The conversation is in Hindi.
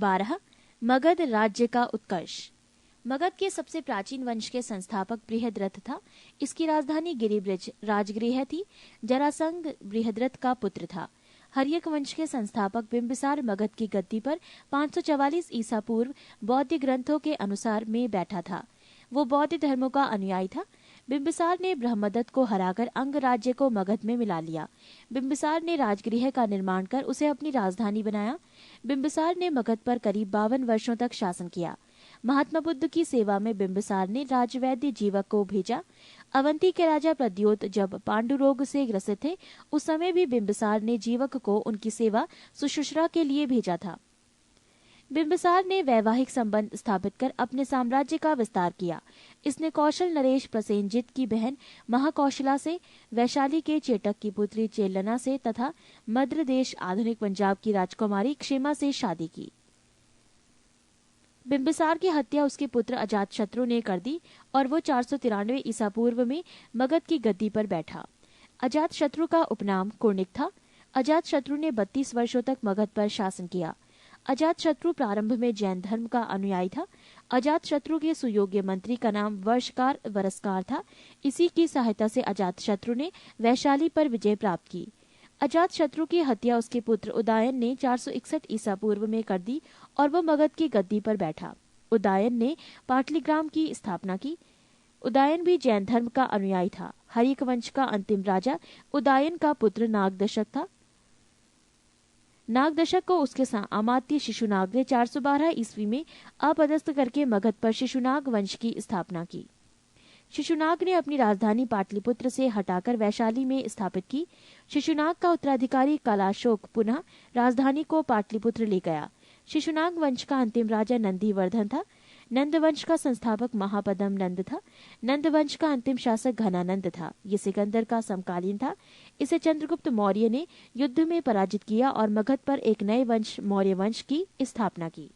12 मगध राज्य का उत्कर्ष। मगध के सबसे प्राचीन वंश के संस्थापक बृहद्रथ था। इसकी राजधानी गिरिब्रज राजगृह थी। जरासंध बृहद्रथ का पुत्र था। हर्यक वंश के संस्थापक बिंबिसार मगध की गद्दी पर 544 ईसा पूर्व बौद्ध ग्रंथों के अनुसार में बैठा था। वो बौद्ध धर्मों का अनुयायी था। बिंबिसार ने ब्रह्मदत्त को हराकर अंग राज्य को मगध में मिला लिया। बिंबिसार ने राजगृह का निर्माण कर उसे अपनी राजधानी बनाया। बिंबिसार ने मगध पर करीब 52 वर्षों तक शासन किया। महात्मा बुद्ध की सेवा में बिंबिसार ने राजवैद्य जीवक को भेजा। अवंती के राजा प्रद्योत जब पांडु रोग से ग्रसित थे, उस समय भी बिंबिसार ने जीवक को उनकी सेवा सुश्रूषा के लिए भेजा था। बिंबिसार ने वैवाहिक संबंध स्थापित कर अपने साम्राज्य का विस्तार किया। इसने कौशल नरेश प्रसेनजित की बहन महाकौशला से, वैशाली के चेटक की पुत्री चेलना से तथा मद्र देश आधुनिक पंजाब की राजकुमारी क्षेमा से शादी की। बिंबिसार की हत्या उसके पुत्र अजातशत्रु ने कर दी और वो 493 ईसा पूर्व में मगध की गद्दी पर बैठा। अजातशत्रु का उपनाम कुर्णिक था। अजातशत्रु ने 32 वर्षों तक मगध पर शासन किया। अजातशत्रु प्रारंभ में जैन धर्म का अनुयायी था। अजातशत्रु के सुयोग्य मंत्री का नाम वर्षकार वरस्कार था। इसी की सहायता से अजातशत्रु ने वैशाली पर विजय प्राप्त की। अजातशत्रु की हत्या उसके पुत्र उदयन ने 461 ईसा पूर्व में कर दी और वह मगध की गद्दी पर बैठा। उदयन ने पाटलिग्राम की स्थापना की। उदयन भी जैन धर्म का अनुयायी था। हर्यक वंश का अंतिम राजा उदयन का पुत्र नागदशक था। नागदशक को उसके अमात्य शिशुनाग ने 412 ईस्वी में अपदस्थ करके मगध पर शिशुनाग वंश की स्थापना की। शिशुनाग ने अपनी राजधानी पाटलिपुत्र से हटाकर वैशाली में स्थापित की। शिशुनाग का उत्तराधिकारी कलाशोक पुनः राजधानी को पाटलिपुत्र ले गया। शिशुनाग वंश का अंतिम राजा नंदीवर्धन था। नंद वंश का संस्थापक महापदम नंद था। नंद वंश का अंतिम शासक घनानंद था। ये सिकंदर का समकालीन था। इसे चंद्रगुप्त मौर्य ने युद्ध में पराजित किया और मगध पर एक नए वंश मौर्य वंश की स्थापना की।